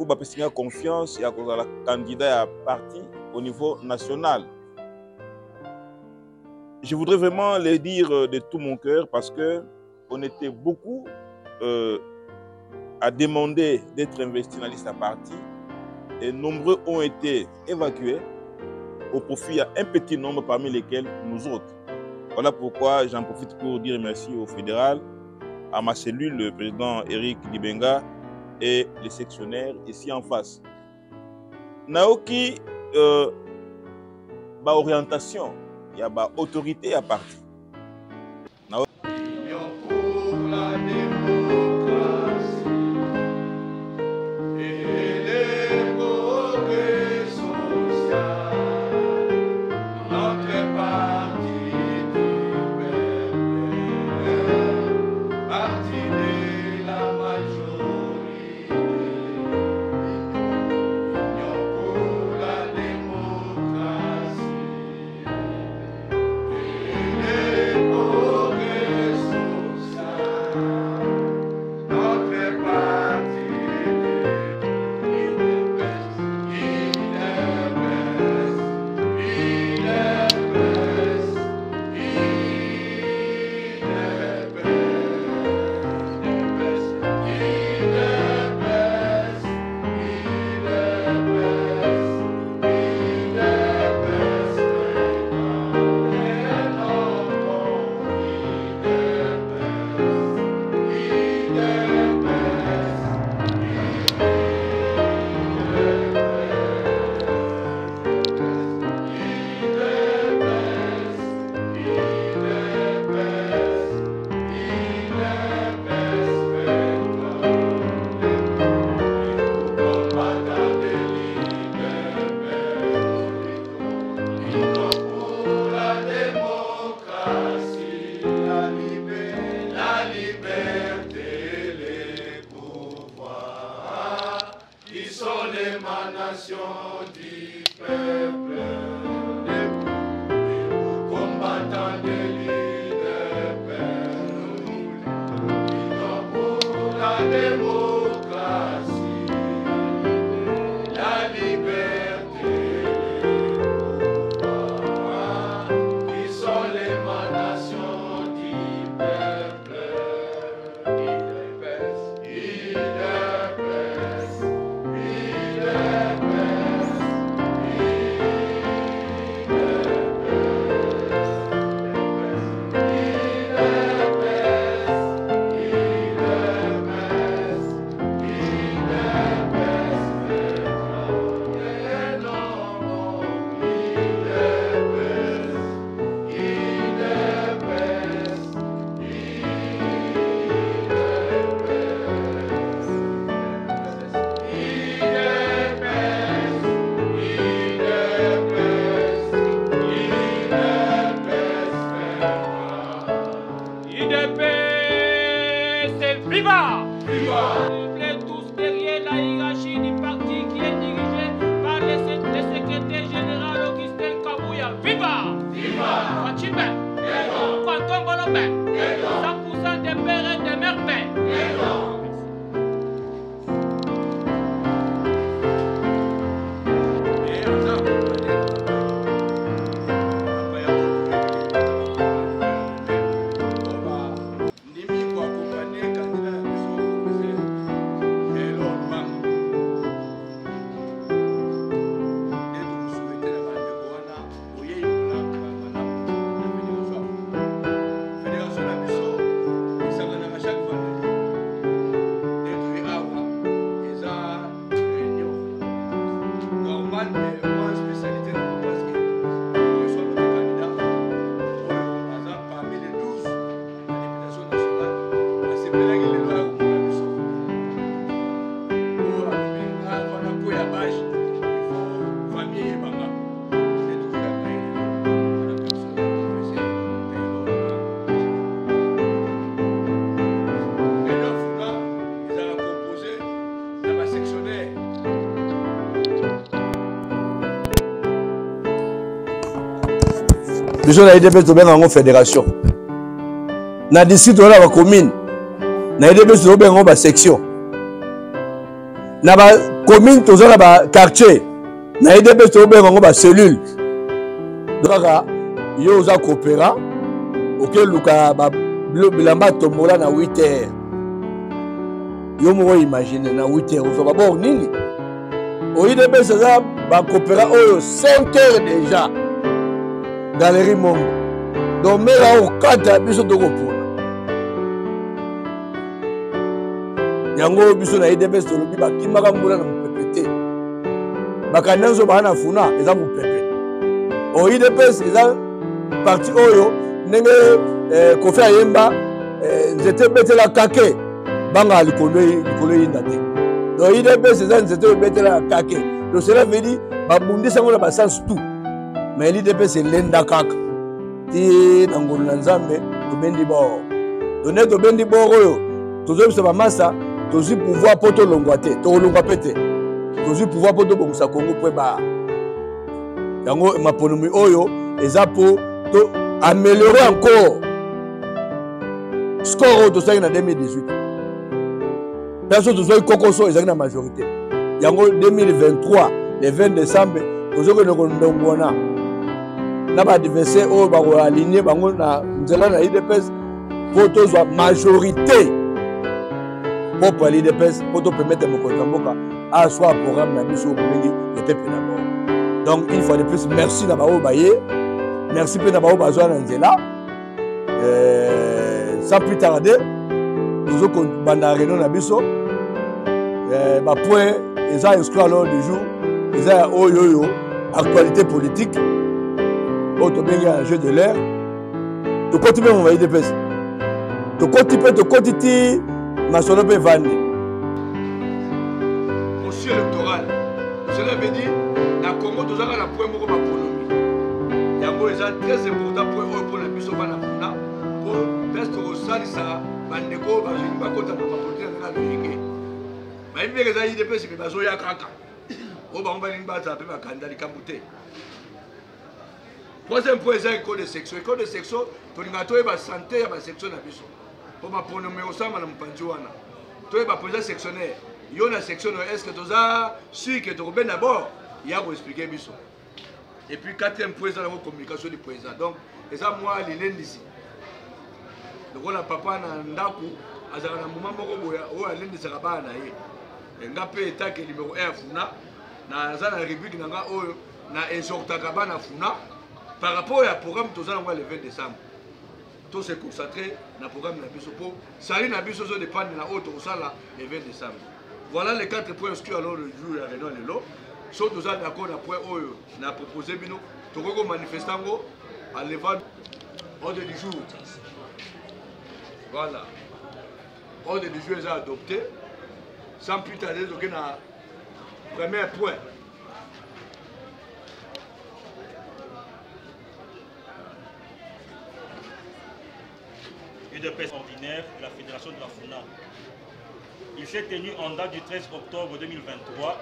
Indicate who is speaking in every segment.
Speaker 1: beaucoup de confiance et à cause de la candidat à parti au niveau national. Je voudrais vraiment le dire de tout mon cœur parce qu'on était beaucoup à demander d'être investi dans la liste à parti et nombreux ont été évacués au profit d'un petit nombre parmi lesquels nous autres. Voilà pourquoi j'en profite pour dire merci au fédéral, à ma cellule, le président Eric Libenga et les sectionnaires ici en face. Naoki, orientation, il y a autorité à partir.
Speaker 2: Biso na IDP to benga ngo fédération. Na district wala ba commune. Na IDP to benga ba section. Na ba commune toza na ba quartier na IDPS to benga ngo ba cellule donc yo oza coopéra OK luka ba bilamba tombola na 8h yo mo imagine na 8h ozo ba bon nini o IDPS za ba coopéra oyo 5h déjà galerie Mongo donc mera au 4 biso to kopona yango biso na IDPS to lobi ba kimaka mbula na mpepete bakananzo bana funa eza mupepe o IDPS eza parti oyo ndenge Kofi Ayemba nzete betela kake banga likolo yinda te donc IDPS eza nzete betela kake donc cela veut dire babundisa ngona ba sens tout mais l'IDPS lenda kaka ti na ngolo na nzambe to bendi bo donné to bendi bo oyo tozo bisa ba massa tozi pouvoir poto longwa te to longwa pete tozi pouvoir poto bomusa Congo po ba yango maponomi oyo eza po to améliorer encore score de 5 en 2018. Personne ne Kokoso est la majorité. Yango 2023, le 20 décembre, nous avons ndongona. Na ba adversaire o ba aligner bango na nzela na IDPS pour to majorité. Pour l'IDPS pour to permettre mon Mboka à soit programme na biso bengi le peuple d'abord. Donc une fois de plus merci na ba o baye. Merci pe na ba o bazwa na nzela. Sans plus tarder, nous avons banda réunion na biso. Ba point ils ont inscrit à l'ordre du jour. Ils ont oyoyo actualité politique. Auto benga jeu de l'air. To continuer on va IDPS. To continuer to quantité national pe vendre.
Speaker 3: Processus électoral. Cela veut dire la Congo tous a la point moko ba économie. Yango est très important pour la biso bana funa. Test au salisa bandeko bazini bakota na politique na logique ba imbeke za IDPS pe bazo ya kaka o ba ngba limba ta pe bakanda likambute. Troisième point c'est code de section to linga to ba santé ya ba section na biso po ba pono me osama na mpanzi wana to ba président sectionnaire yo na section est-ce que toza sûr que to ben d'abord ya ko expliquer biso. Et puis quatrième point c'est la communication du président. Donc et ça moi l'indisi donc on a papa na ndaku azaka na moment moko boya o alendisaka bana ye nga pe etake numéro 1 funa na za na rubrique na nga oyo na exhortaka bana funa par rapport à programme tozala ngwa le 20 décembre to se concentrer na programme na biso po sali na biso zo dépendre na autre osala le 20 décembre. Voilà les 4 points inscrits alors le jour ya réunion lelo so tozala d'accord na point oyo na proposer bino tokoko manifestango à levant ordre du jour. Voilà. Ordre du jour est adopté. Sans plus tarder, donc on a premier point.
Speaker 4: UDPS ordinaire de la Fédération de la FUNA. Il s'est tenu en date du 13 octobre 2023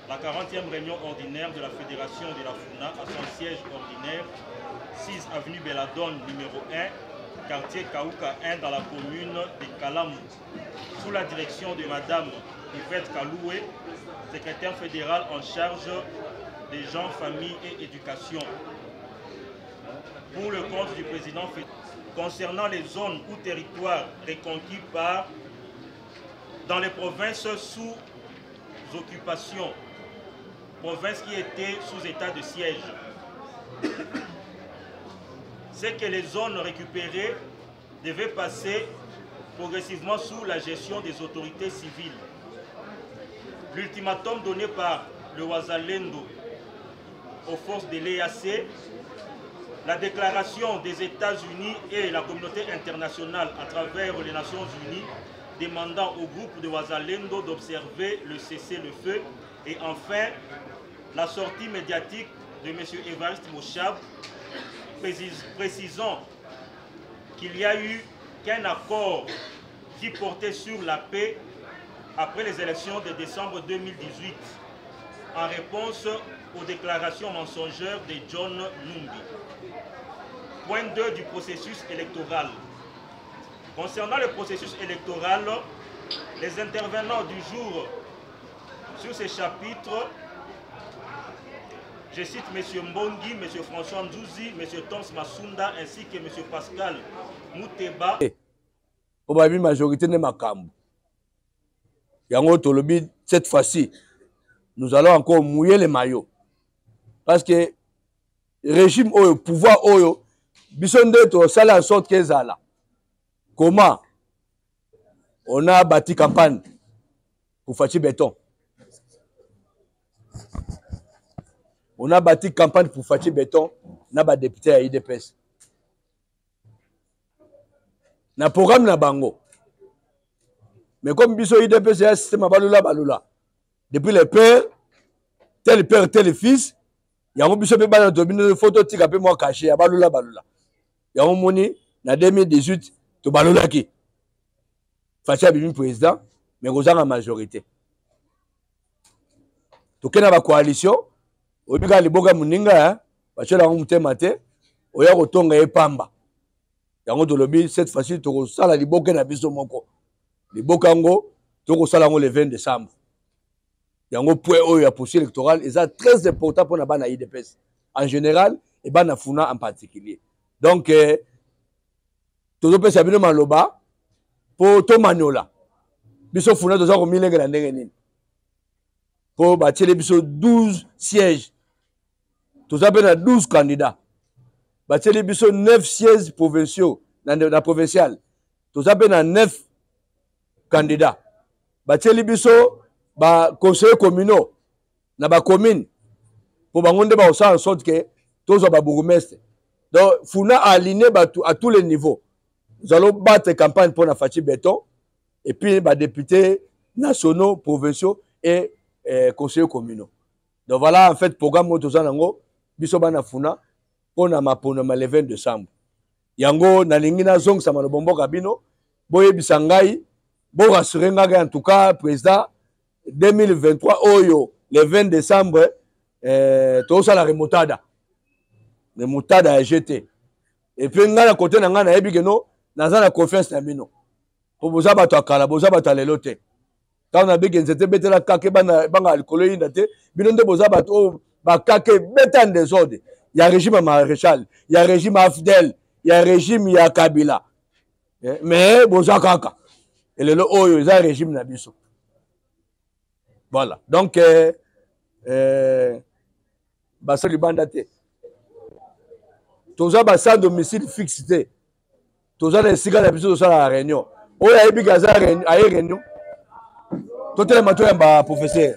Speaker 4: la 40e réunion ordinaire de la Fédération de la FUNA à son siège ordinaire, 6 avenue Belladone, numéro 1, quartier Kaouka 1 dans la commune de Kalamou, sous la direction de Madame Yvette Kaloué, secrétaire fédérale en charge des gens, famille et éducation. Pour le compte du président fédéral, concernant les zones ou territoires reconquis dans les provinces sous occupation, provinces qui étaient sous état de siège, c'est que les zones récupérées devaient passer progressivement sous la gestion des autorités civiles. L'ultimatum donné par le Wazalendo aux forces de l'EAC, la déclaration des États-Unis et la communauté internationale à travers les Nations Unies demandant au groupe de Wazalendo d'observer le cessez-le-feu, et enfin la sortie médiatique de M. Évariste Mochab précisant qu'il n'y a eu qu'un accord qui portait sur la paix après les élections de décembre 2018 en réponse aux déclarations mensongères de John Numbi. Point 2 du processus électoral. Concernant le processus électoral, les intervenants du jour Sur ces chapitres, je cite M. Mbongi, M. François Ndouzi, M. Toms Masunda ainsi que M. Pascal Mouteba.
Speaker 2: Pour la majorité de Makambu. Yango Tolobi, cette fois-ci, nous allons encore mouiller les maillots. Parce que le régime, le pouvoir, bisonde to sala en sorte que ça là. Comment on a bâti campagne pour Fachi Béton. On a bâti campagne pour Fachi Béton, on a ba député à IDPS. Na programme na bango. Mais comme biso IDPS c'est un système balula. Depuis les pères, tel fils, il y a un biso pe bana to bino photo tika pe moi caché balula. Il y a un moni na 2018 to balula ki. Fachi Abimi président, mais aux en majorité. To kena ba coalition Obiga liboga muninga bachela ngumtema te oya kotonga epamba yango tolobi cette fois-ci to sala liboga na biso moko liboka ngo to ko sala ngo le 20 décembre yango point oyo ya processus électoral est très important pour na bana IDPS en général et bana funa en particulier donc to pesa bino maloba po to manola biso funa to za ko milenge na ndenge nini po ba tele biso 12 sièges. Tous avons 12 candidats. Bateli biso 9 sièges provinciaux dans la provinciale. Tous avons 9 candidats. Bateli biso ba conseillers communaux na ba commune pour bangonde ba en sorte que tous ba bourgmestre. Donc Funa a aligné à tous les niveaux. Nous allons battre campagne pour la Fachi Béton et puis ba députés nationaux, provinciaux et conseillers communaux. Donc voilà en fait programme Motozanango bisobana funa pona maponoma le 20 décembre. Yango nalingi na zong sama no bombo kabino boye bisangai bo rassurenga en tout cas président 2023 oyo le 20 décembre to sala remontada. Remontada a jeté. Et puis nga na côté na nga na yebi keno naza na confiance na bino. Po boza bato akala boza bato lelote. Quand on a bien que betela kake banga alcoolo indate bino nde boza bato bakake beta en désordre. Il y a régime maréchal, il y a régime Afdel, il y a régime ya Kabila. Mais boza kaka. Et le oyo il y a régime na biso. Voilà. Donc basa libandate. Toza basa domicile fixité. Toza les siga na biso toza la réunion. Oya ebi gaza réunion. Tout le matin, professeur.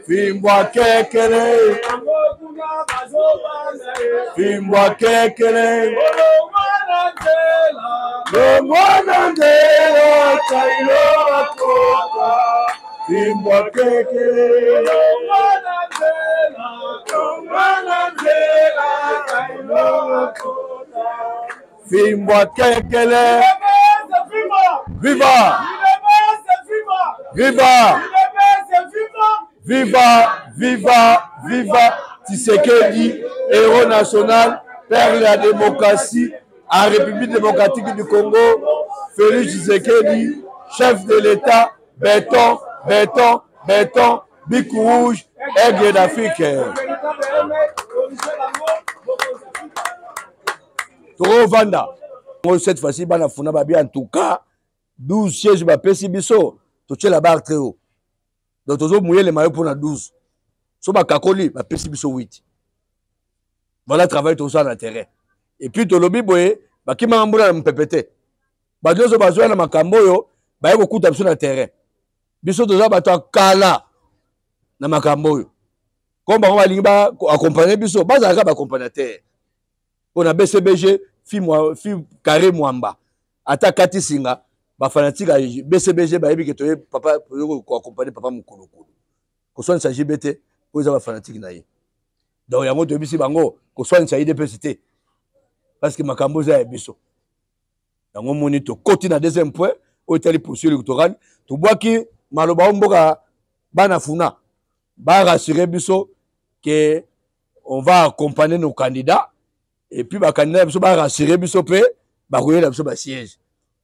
Speaker 2: Fimbwa kekele Fimbwa kekele Lomwana ndela Kailo akota Fimbwa kekele Lomwana ndela Kailo akota Fimbwa kekele Viva Viva Viva, viva, viva Tshisekedi, héros national, père de la démocratie, en République démocratique du Congo, Félix Tshisekedi, chef de l'État, béton, béton, béton, bic rouge, aigle d'Afrique. Toro Vanda. Cette fois-ci, bana funa babi en tout cas 12 sièges ba pesi biso, to tche la barre très haut. Donc tozo mouiller les maillots pour na 12. So ba kakoli ba pesi biso 8. Voilà travail tout ça dans terrain. Et puis to lobi boye ba kima mbula na mpepete. Ba dozo bazwa na makambo yo ba yeko kuta biso na terrain. Biso toza ba to kala na makambo yo. Comme ba lingi ba accompagner biso, ba za ba accompagnateur. On a BCBG fi carré mwamba. Ata kati singa ba fanatique à BCBG ba yebi ke toye papa ko accompagner papa mukulu. Ko soit s'agit bete pour les fanatiques na ye. Donc yango to bisi bango ko soit s'agit DPCT. Parce que makambo za biso. Yango moni to koti na deuxième point au tali poursuivre électoral to boaki maloba mboka bana funa ba rassurer biso que on va accompagner nos candidats et puis ba candidat biso ba rassurer biso pe ba koyela biso ba siège.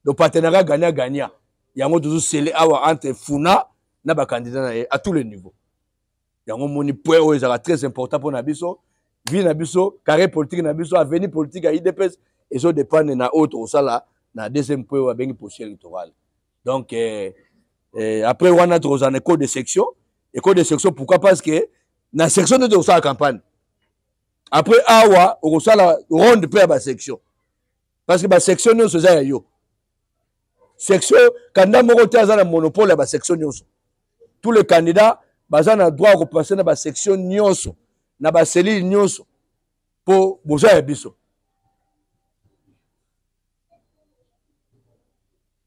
Speaker 2: Le partenariat gagnant-gagnant. Yango toujours scellé entre funa na ba candidat à tous les niveaux. Yango moni point où est très important pour Nabiso, vie Nabiso, carré politique Nabiso, avenir politique à IDPS et ça dépend na autre au sala na deuxième point où a bien possible électoral. Donc après on a trop en école de section pourquoi parce que na section de ça campagne. Après awa au sala ronde peu à section. Parce que ba section nous ça yo. Section candidat moko te azana monopole à ba section nyonso. Tous les candidats baza na droit de passer na ba section nyonso na ba cellule nyonso pour boza ya biso.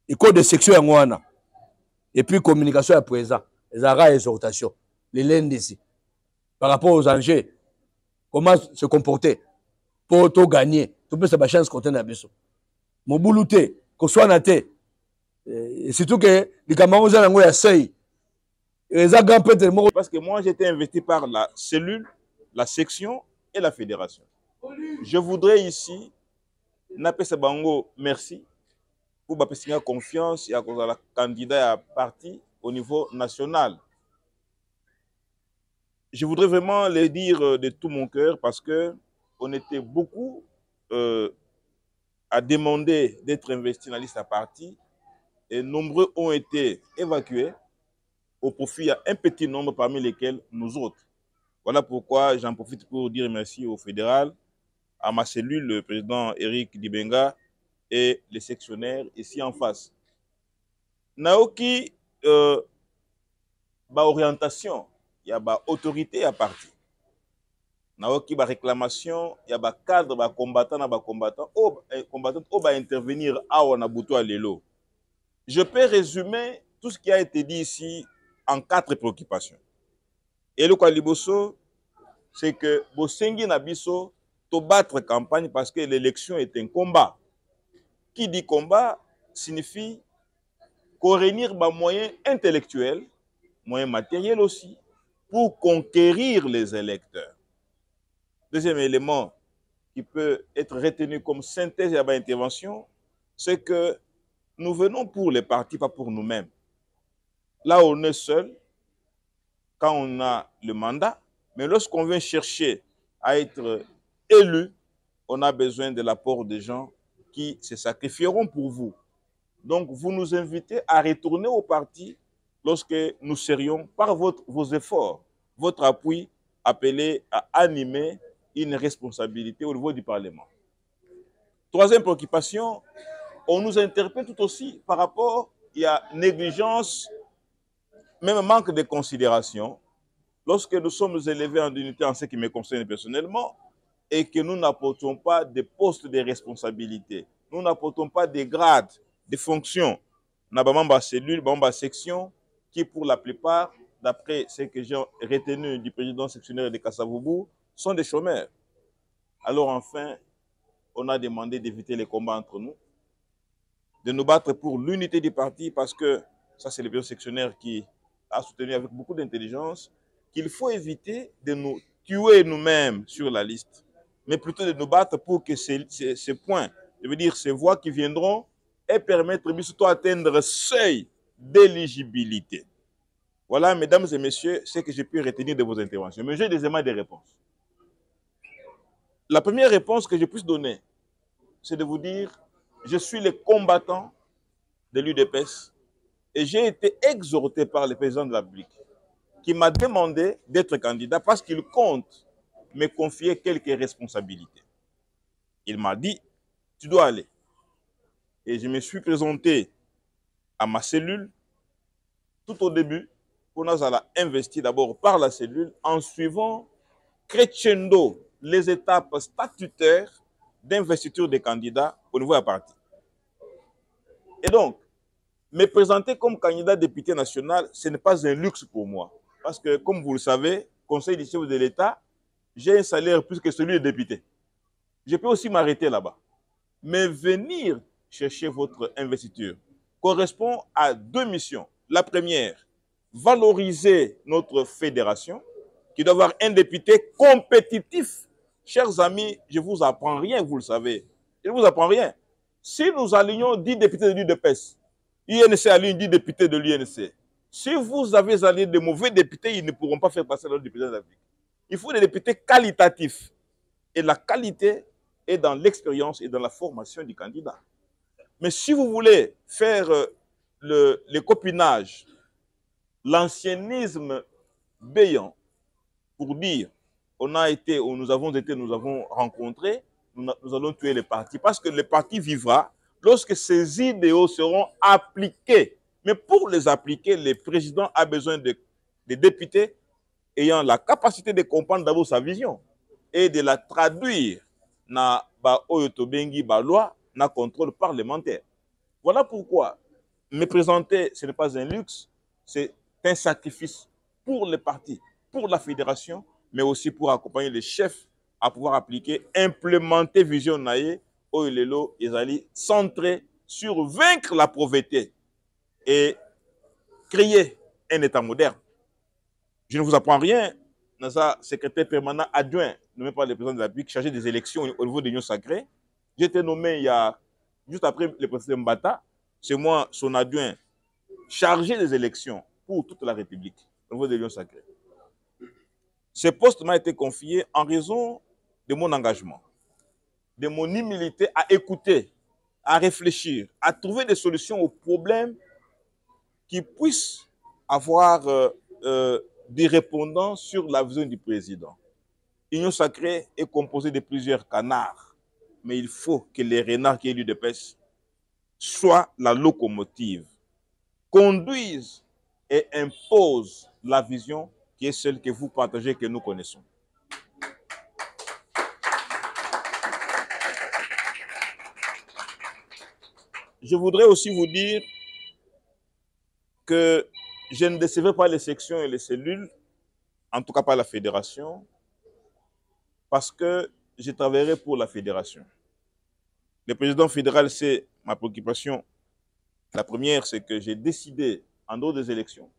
Speaker 2: École de section yango wana. Et puis communication à présent, les arrêts et exhortation, les lundis par rapport aux enjeux, comment se comporter pour tout gagner, tout peut se ba chance contre na biso. Mon boulouté, ko soit na té. Et surtout que les camarades ont nango ya seuil.
Speaker 1: Parce que moi, j'étais investi par la cellule, la section et la fédération. Je voudrais ici, Napesa Bango, merci pour ma confiance et à cause de la candidat à parti au niveau national. Je voudrais vraiment le dire de tout mon cœur parce que on était beaucoup à demander d'être investi dans la liste à parti et nombreux ont été évacués. Au profit à un petit nombre parmi lesquels nous autres. Voilà pourquoi j'en profite pour dire merci au fédéral, à ma cellule, le président Eric Dibenga et les sectionnaires ici en face. Naoki, orientation, il y a autorité à partir. Naoki, réclamation, il y a cadre, combattant, combattant, intervenir à Wanabuto à Lelo. Je peux résumer tout ce qui a été dit ici en 4 préoccupations. Et le Kwaliboso, c'est que Bosengi Nabiso, to battre campagne parce que l'élection est un combat. Qui dit combat signifie qu'on réunir des moyens intellectuels, moyens matériels aussi, pour conquérir les électeurs. Deuxième élément qui peut être retenu comme synthèse de l'intervention, c'est que nous venons pour les partis, pas pour nous-mêmes. Là, on est seul quand on a le mandat, mais lorsqu'on vient chercher à être élu, on a besoin de l'apport des gens qui se sacrifieront pour vous. Donc, vous nous invitez à retourner au parti lorsque nous serions, par vos efforts, votre appui, appelés à animer une responsabilité au niveau du Parlement. Troisième préoccupation, on nous interpelle tout aussi par rapport à négligence, même manque de considération, lorsque nous sommes élevés en dignité en ce qui me concerne personnellement et que nous n'apportons pas des postes de responsabilité, nous n'apportons pas des grades, des fonctions, nous avons des cellules, des sections qui pour la plupart, d'après ce que j'ai retenu du président sectionnaire de Kassavoubou, sont des chômeurs. Alors enfin, on a demandé d'éviter les combats entre nous, de nous battre pour l'unité du parti parce que, ça c'est le président sectionnaire qui a soutenu avec beaucoup d'intelligence, qu'il faut éviter de nous tuer nous-mêmes sur la liste, mais plutôt de nous battre pour que ces points, je veux dire ces voix qui viendront et permettre surtout d'atteindre le seuil d'éligibilité. Voilà, mesdames et messieurs, ce que j'ai pu retenir de vos interventions. Mais j'ai des éléments de réponse. La première réponse que je puisse donner, c'est de vous dire, je suis le combattant de l'UDPS et j'ai été exhorté par le président de la République qui m'a demandé d'être candidat parce qu'il compte me confier quelques responsabilités. Il m'a dit, tu dois aller. Et je me suis présenté à ma cellule tout au début pour nous investir d'abord par la cellule en suivant crescendo les étapes statutaires d'investiture des candidats au niveau de la partie. Et donc, me présenter comme candidat député national, ce n'est pas un luxe pour moi. Parce que, comme vous le savez, conseil du chef de l'État, j'ai un salaire plus que celui de député. Je peux aussi m'arrêter là-bas. Mais venir chercher votre investiture correspond à deux missions. La première, valoriser notre fédération, qui doit avoir un député compétitif. Chers amis, je ne vous apprends rien, vous le savez. Je ne vous apprends rien. Si nous alignons 10 députés de l'UDPS, l'UNC aligne 10 députés de l'UNC, si vous avez allié de mauvais députés, ils ne pourront pas faire passer leur député de la République. Il faut des députés qualitatifs. Et la qualité est dans l'expérience et dans la formation du candidat. Mais si vous voulez faire le copinage, l'anciennisme béant, pour dire on a été, où nous avons été, nous avons rencontré, nous allons tuer les partis. Parce que le parti vivra lorsque ces idéaux seront appliqués. Mais pour les appliquer, le président a besoin de députés ayant la capacité de comprendre d'abord sa vision et de la traduire dans la loi, dans le contrôle parlementaire. Voilà pourquoi me présenter, ce n'est pas un luxe, c'est un sacrifice pour le parti, pour la fédération, mais aussi pour accompagner les chefs à pouvoir appliquer, implémenter Vision Naye, Oilelo, Ezali, centré sur vaincre la pauvreté et créer un État moderne. Je ne vous apprends rien. Nasa, secrétaire permanent adjoint, nommé par le président de la République, chargé des élections au niveau de l'Union sacrée. J'ai été nommé il y a, juste après le président Mbata, c'est moi, son adjoint, chargé des élections pour toute la République, au niveau de l'Union sacrée. Ce poste m'a été confié en raison de mon engagement, de mon humilité à écouter, à réfléchir, à trouver des solutions aux problèmes qui puissent avoir des répondants sur la vision du président. L'Union sacrée est composée de plusieurs canards, mais il faut que les renards qui est l'UDPS soient la locomotive, conduisent et imposent la vision qui est celle que vous partagez, que nous connaissons. Je voudrais aussi vous dire que je ne décevrai pas les sections et les cellules, en tout cas pas la fédération, parce que je travaillerai pour la fédération. Le président fédéral, c'est ma préoccupation. La première, c'est que j'ai décidé, en dehors des élections,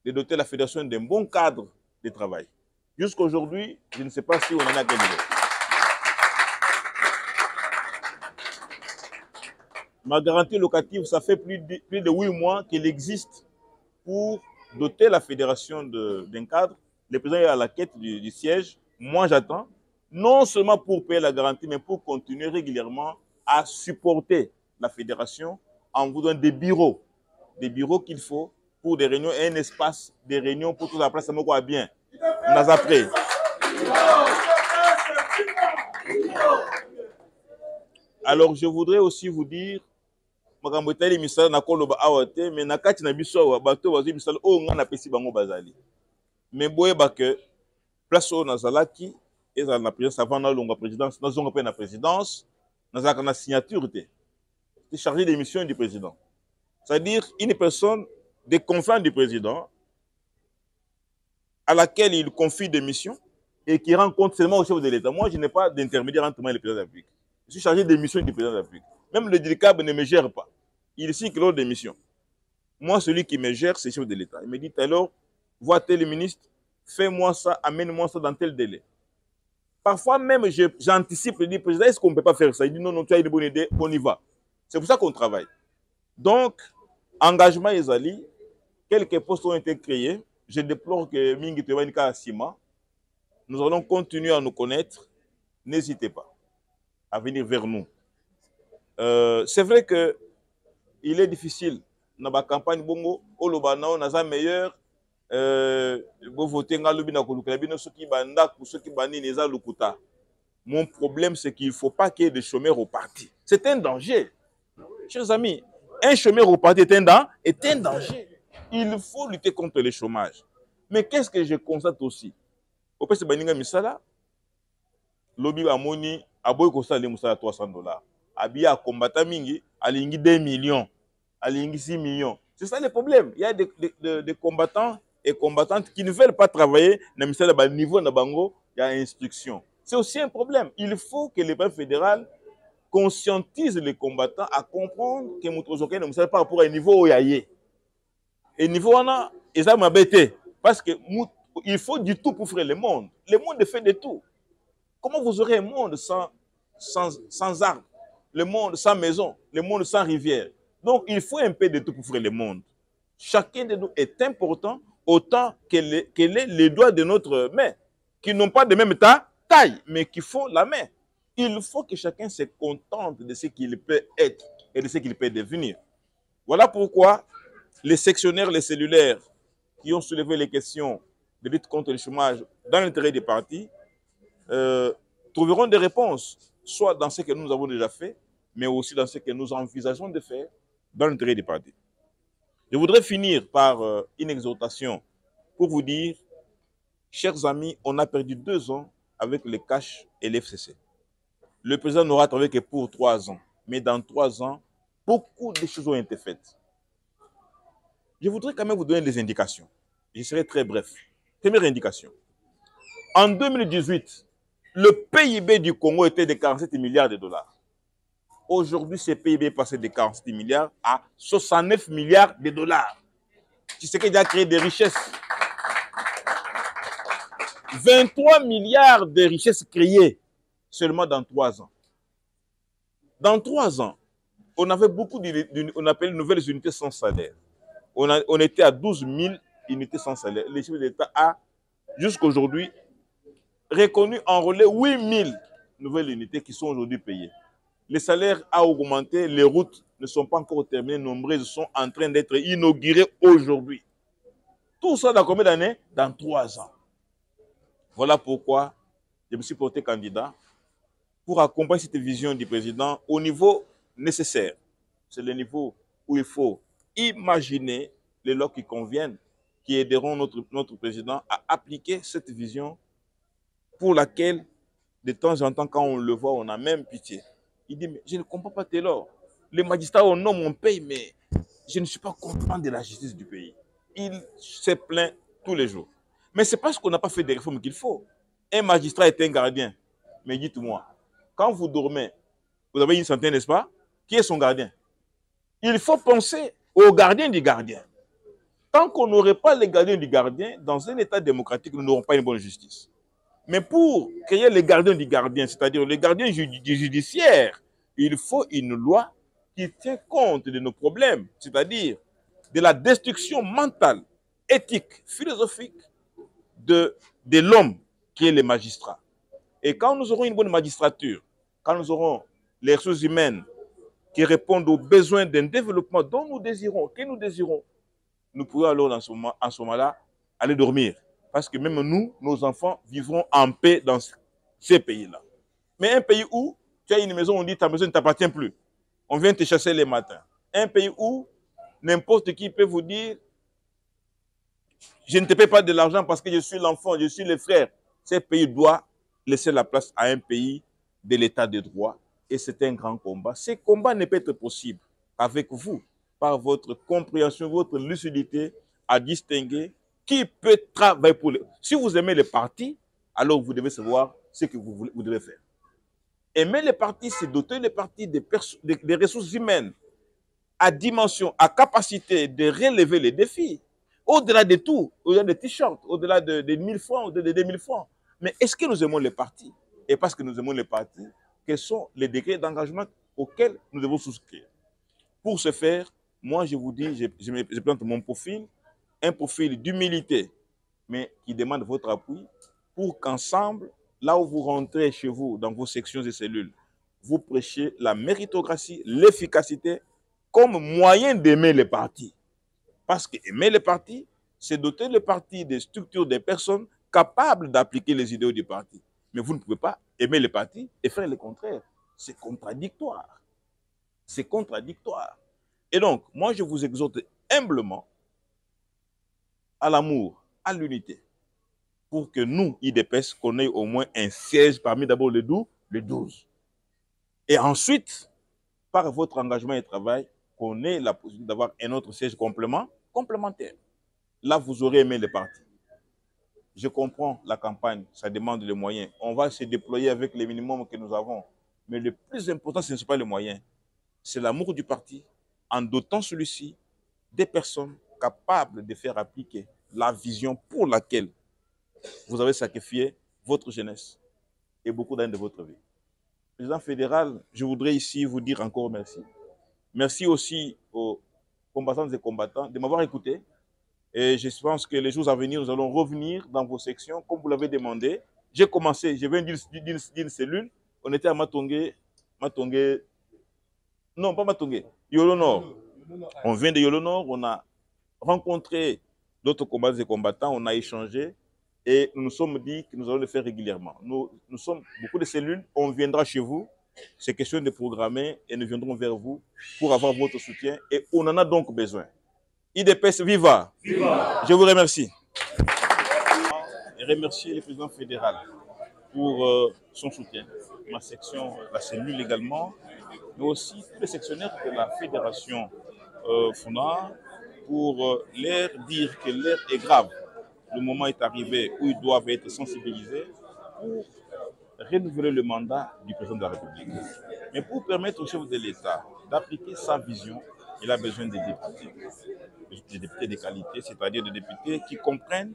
Speaker 1: de doter la fédération d'un bon cadre de travail. Jusqu'à aujourd'hui, je ne sais pas si on en a quel niveau. Ma garantie locative, ça fait plus de 8 mois qu'elle existe pour doter la fédération d'un cadre. Le président est à la quête du siège. Moi, j'attends, non seulement pour payer la garantie, mais pour continuer régulièrement à supporter la fédération en vous donnant des bureaux qu'il faut pour des réunions et un espace de réunion pour toute la place. Ça me croit bien. Nous après. Alors, je voudrais aussi vous dire, mais mais boye ba que place au nazalaki et dans la présidence avant na longa présidence nous avons pas la présidence nous avons la signature c'est chargé des missions du président, c'est-à-dire une personne de confiance du président à laquelle il confie des missions et qui rend compte seulement au chef de l'État. Moi, je n'ai pas d'intermédiaire entre moi et le président de la République. Je suis chargé des missions du président de la République. Même le DICAB ne me gère pas. Il signe l'ordre des missions. Moi, celui qui me gère, c'est le chef de l'État. Il me dit alors, vois tel ministre, fais-moi ça, amène-moi ça dans tel délai. Parfois même, j'anticipe, je dis, président, est-ce qu'on ne peut pas faire ça? Il dit non, non, tu as une bonne idée, on y va. C'est pour ça qu'on travaille. Donc, Engagement Ezali, quelques postes ont été créés. Je déplore que Mingi Tewanika Sima. Nous allons continuer à nous connaître. N'hésitez pas à venir vers nous. C'est vrai que il est difficile dans la campagne Bongo, Olobana, on a meilleur. Mon problème, c'est qu'il ne faut pas qu'il y ait des chômeurs au parti. C'est un danger. Chers amis, un chômeur au parti est un danger. Il faut lutter contre le chômage. Mais qu'est-ce que je constate aussi? Au fait, c'est Baninga Misala, lobby Amoni, Aboy Kosta le Moussala $300. Abia combattant Mingi, Alingi 2 millions, Alingi 6 millions. C'est ça le problème. Il y a des combattants et combattantes qui ne veulent pas travailler, au niveau de Bango, il y a instruction. C'est aussi un problème. Il faut que le peuple fédéral conscientise les combattants à comprendre que Moutozoké ne pas par rapport à un niveau où il y a. Et niveau on a, et ça m'a bêté. Parce qu'il faut du tout pour faire le monde. Le monde fait de tout. Comment vous aurez un monde sans arbres, le monde sans maison, le monde sans rivière? Donc il faut un peu de tout pour faire le monde. Chacun de nous est important autant que les doigts de notre main, qui n'ont pas de même taille, mais qui font la main. Il faut que chacun se contente de ce qu'il peut être et de ce qu'il peut devenir. Voilà pourquoi les sectionnaires, les cellulaires qui ont soulevé les questions de lutte contre le chômage dans l'intérêt des partis trouveront des réponses, soit dans ce que nous avons déjà fait, mais aussi dans ce que nous envisageons de faire dans l'intérêt des partis. Je voudrais finir par une exhortation pour vous dire, chers amis, on a perdu 2 ans avec le cash et l'FCC. Le président n'aura travaillé que pour 3 ans. Mais dans 3 ans, beaucoup de choses ont été faites. Je voudrais quand même vous donner des indications. Je serai très bref. Première indication. En 2018, le PIB du Congo était de 47 milliards de dollars. Aujourd'hui, ce PIB est passé de 47 milliards à 69 milliards de dollars. Tu sais qu'il a créé des richesses. 23 milliards de richesses créées seulement dans 3 ans. Dans 3 ans, on avait beaucoup on appelle nouvelles unités sans salaire. On était à 12 000 unités sans salaire. Les chiffres d'État a, jusqu'à aujourd'hui, reconnu, enrôlé 8 000 nouvelles unités qui sont aujourd'hui payées. Les salaires ont augmenté, les routes ne sont pas encore terminées, nombreuses sont en train d'être inaugurées aujourd'hui. Tout ça dans combien d'années? Dans 3 ans. Voilà pourquoi je me suis porté candidat pour accompagner cette vision du président au niveau nécessaire. C'est le niveau où il faut imaginer les lois qui conviennent, qui aideront notre président à appliquer cette vision pour laquelle, de temps en temps, quand on le voit, on a même pitié. Il dit, mais je ne comprends pas Taylor. Les magistrats au nom mon pays, mais je ne suis pas content de la justice du pays. Il se plaint tous les jours. Mais c'est parce qu'on n'a pas fait des réformes qu'il faut. Un magistrat est un gardien. Mais dites-moi, quand vous dormez, vous avez une santé, n'est-ce pas? Qui est son gardien? Il faut penser au gardien du gardien. Tant qu'on n'aurait pas les gardiens du gardien, dans un État démocratique, nous n'aurons pas une bonne justice. Mais pour créer les gardiens du gardien, c'est-à-dire les gardiens judiciaires, il faut une loi qui tient compte de nos problèmes, c'est-à-dire de la destruction mentale, éthique, philosophique de l'homme qui est le magistrat. Et quand nous aurons une bonne magistrature, quand nous aurons les ressources humaines qui répondent aux besoins d'un développement dont nous désirons, que nous désirons, nous pourrons alors en ce moment-là aller dormir. Parce que même nous, nos enfants, vivront en paix dans ces pays-là. Mais un pays où tu as une maison, on dit ta maison ne t'appartient plus. On vient te chasser les matins. Un pays où n'importe qui peut vous dire je ne te paie pas de l'argent parce que je suis l'enfant, je suis le frère. Ce pays doit laisser la place à un pays de l'état de droit. Et c'est un grand combat. Ce combat ne peut être possible avec vous, par votre compréhension, votre lucidité à distinguer qui peut travailler pour les... Si vous aimez les partis, alors vous devez savoir ce que vous devez faire. Aimer les partis, c'est doter les partis des ressources humaines à dimension, à capacité de relever les défis. Au-delà de tout, au-delà des t-shirts, au-delà de 1000 francs, au-delà de 2000 francs. Mais est-ce que nous aimons les partis? Et parce que nous aimons les partis, quels sont les décrets d'engagement auxquels nous devons souscrire? Pour ce faire, moi je vous dis, je plante mon profil, un profil d'humilité, mais qui demande votre appui pour qu'ensemble, là où vous rentrez chez vous, dans vos sections et cellules, vous prêchiez la méritocratie, l'efficacité comme moyen d'aimer les partis. Parce que aimer les partis, c'est doter le parti des structures, des personnes capables d'appliquer les idéaux du parti. Mais vous ne pouvez pas aimer les partis et faire le contraire. C'est contradictoire. C'est contradictoire. Et donc, moi, je vous exhorte humblement à l'amour, à l'unité, pour que nous, IDPS, qu'on ait au moins un siège parmi d'abord les 12. Et ensuite, par votre engagement et travail, qu'on ait la possibilité d'avoir un autre siège complémentaire. Là, vous aurez aimé les partis. Je comprends la campagne, ça demande les moyens. On va se déployer avec les minimums que nous avons. Mais le plus important, ce n'est pas les moyens. C'est l'amour du parti, en dotant celui-ci des personnes capables de faire appliquer la vision pour laquelle vous avez sacrifié votre jeunesse et beaucoup d'années de votre vie. Président fédéral, je voudrais ici vous dire encore merci. Merci aussi aux combattantes et combattants de m'avoir écouté. Et je pense que les jours à venir, nous allons revenir dans vos sections, comme vous l'avez demandé. J'ai commencé, je viens d'une cellule. On était à Matongé. Non, pas Matongé. Yolo Nord. On vient de Yolo Nord. On a rencontré d'autres combattants et combattants. On a échangé. Et nous nous sommes dit que nous allons le faire régulièrement. Nous sommes beaucoup de cellules. On viendra chez vous. C'est question de programmer et nous viendrons vers vous pour avoir votre soutien. Et on en a donc besoin. IDPS, viva! Viva! Je vous remercie. Et remercier le président fédéral pour son soutien, ma section, la cellule également, mais aussi tous les sectionnaires de la fédération FUNA pour leur dire que l'heure est grave. Le moment est arrivé où ils doivent être sensibilisés pour renouveler le mandat du président de la République. Mais pour permettre au chef de l'État d'appliquer sa vision, il a besoin des députés de qualité, c'est-à-dire des députés qui comprennent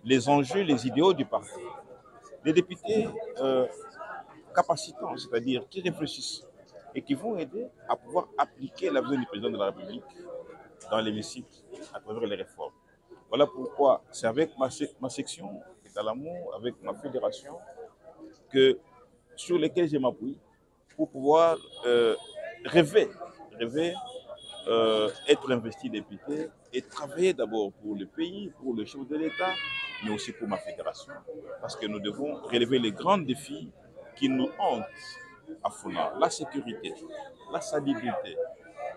Speaker 1: les enjeux, les idéaux du parti. Des députés capacitants, c'est-à-dire qui réfléchissent et qui vont aider à pouvoir appliquer la vision du président de la République dans l'hémicycle à travers les réformes. Voilà pourquoi c'est avec ma section à l'amour, avec ma fédération, sur lesquelles je m'appuie pour pouvoir rêver, être investi député et travailler d'abord pour le pays, pour le chef de l'État, mais aussi pour ma fédération. Parce que nous devons relever les grands défis qui nous hantent à Funa. La sécurité, la salubrité.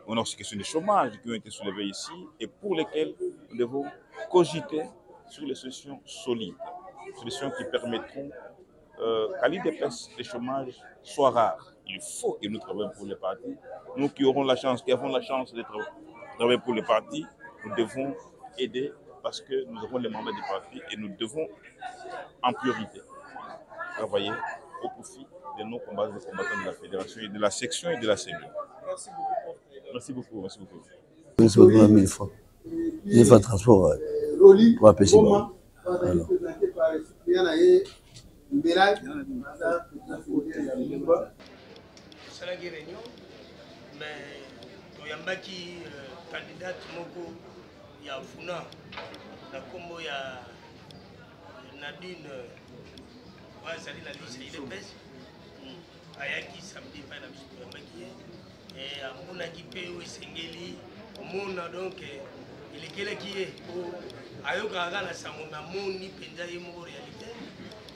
Speaker 1: On a aussi question de chômage qui ont été soulevées ici et pour lesquelles nous devons cogiter sur les solutions solides, solutions qui permettront qu'à l'IDPS, le chômage soit rare. Il faut que nous travaillions pour les partis. Nous qui avons la chance de travailler pour les partis, nous devons aider parce que nous avons les mandats des partis et nous devons en priorité travailler au profit de nos combattants de la fédération et de la section et de la cellule. Merci beaucoup. Merci beaucoup.
Speaker 2: Merci beaucoup. 1000 fois. J'ai fait un transport pour un PC.
Speaker 5: Salagi réunion, mais toyambaki candidate moko ya Funa na kombo ya Nadine wazali na liste IDPS ayaki samedi pa na biso toyambaki et amonaki pe esengeli omona donc elekelaki ye po ayokaka na sango na moni mpenza ye moko réalité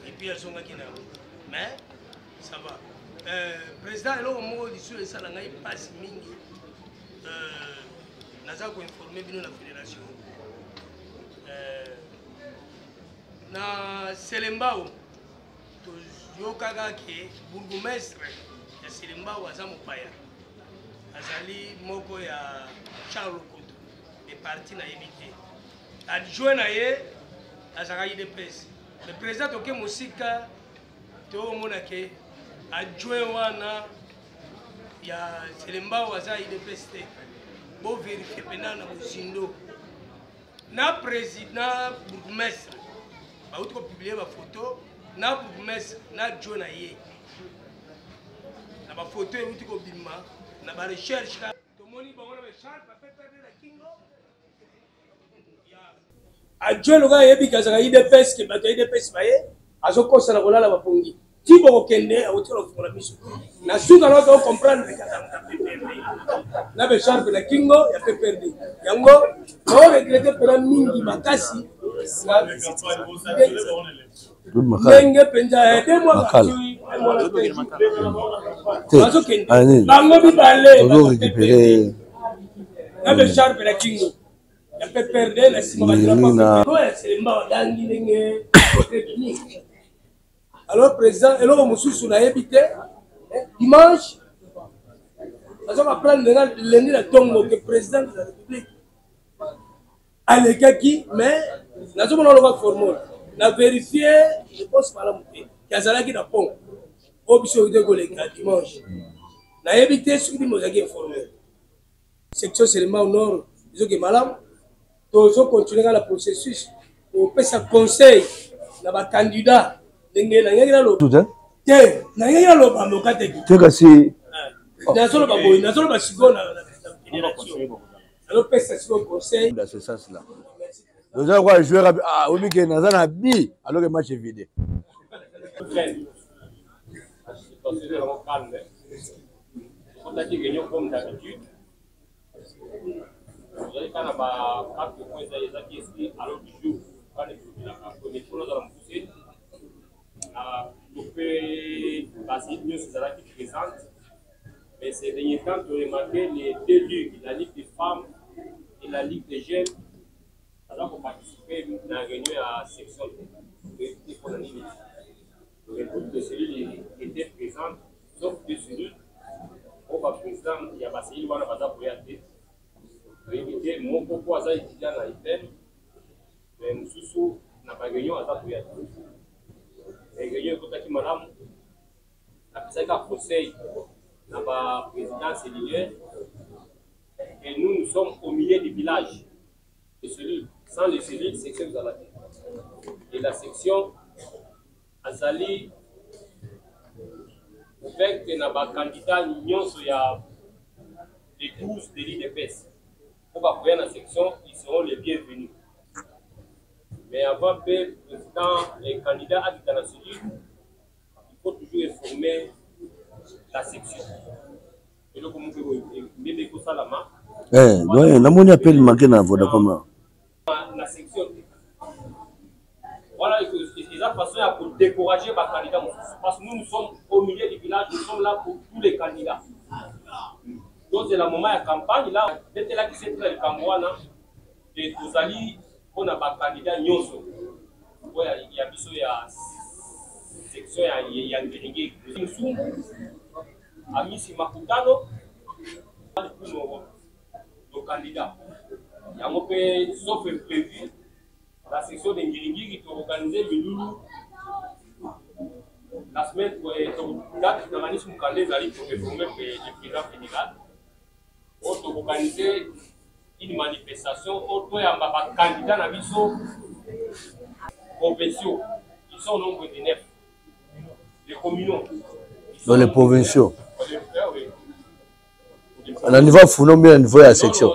Speaker 5: et puis azongaki na yango mais ça va. Président, alors moi je suis ça ngai passe mingi naza ko informer bino la fédération na Selembao to yokaka ke bourgmestre ya Selembao aza mopaya azali moko ya Charles Koto et parti na yebite adjoint na ye azaka IDPS le président toke mosika to mona ke adjoint wana ya Selembao aza IDPS te bo vérifier pena na mozindo na président bourgmestre ba outro publier ba photo na bourgmestre na adjoint na ye na ba photo e outiko bima na ba recherche to moni bango na adjoint le gars yebi kazaka IDPS ke bato IDPS baye azokosa na kolala bapongi tibo kokende awotela ofungola miso na suka na to comprendre kazaka PPRD na be sharp na kingo ya PPRD yango no regrette pera mingi makasi ndenge penza ede mwa katui bango bibale
Speaker 2: toujours récupérer
Speaker 5: na be sharp na kingo ya PPRD na sima alors président eloko mosusu nayebi te dimanche azoka prendre lundi na tongo que président de la république alekaki mais nazomona oloka formule na vérifié je pense malamu te kazalaki na pont oyo biso oyite koleka dimanche nayebi te soki bino ozalaki informé section seulement au nord ezoke malamu tozokontinue kaka na processus opesa conseil na bacandidat ndenge nangaki naloba te nangaki naloba mboka teki
Speaker 2: te kasi
Speaker 5: nazoloba boye nazoloba sikoyo na fédération alopesa sikoyo conseil
Speaker 2: dans ce sens là oza kwa joueur oyebi ke naza na bi alors que match est vide
Speaker 6: on a dit que comme d'habitude vous allez faire quatre points ici alors du jour quand les choses dans la poussée vous pouvez passer mieux sur la qui présente mais ces derniers temps de remarquer les deux ligues la ligue des femmes et la ligue des jeunes alors pour participer à la réunion à section de l'économie le groupe de cellules était présent sauf deux cellules au président il y a passé il va la base pour y aller éviter mon propos à ça étudiant à l'IPEN mais nous sous n'a pas gagné à ça pour y aller et gagné tout à qui madame la personne qui a conseil n'a pas président cellulaire et nous sommes au milieu du village de cellules sans les cellules section de la et la section Azali avec que n'a pas candidat nyonso ya les 12 de l'IDPS pour appuyer la section, ils seront les bienvenus. Mais avant que le président et candidat à la cellule, il faut toujours informer la section. Et donc, comme vous voyez, ça la main.
Speaker 2: Oui, la monnaie appelle manquer dans Vodacom.
Speaker 6: La section. Voilà, ils ont façon pour décourager les candidats. Parce que nous sommes au milieu du village, nous sommes là pour tous les candidats. Donc, c'est le moment de la campagne, là, dès là qui s'est fait le Cameroun, et tous allés, on a un candidat Nyonso. Il y a une section, il y a une déléguée. Nous à Missi Makutano, nos candidats. Il y a un peu, sauf prévu, la section de Ngiringi qui est organisée le Loulou. La semaine pour date de l'année pour informer le président fédéral. On organiser une manifestation autour d'un candidat à Bisso provinciaux. Ils sont au nombre de 9. Les communaux.
Speaker 2: Dans les provinciaux. À la niveau Founon, bien au niveau de la section.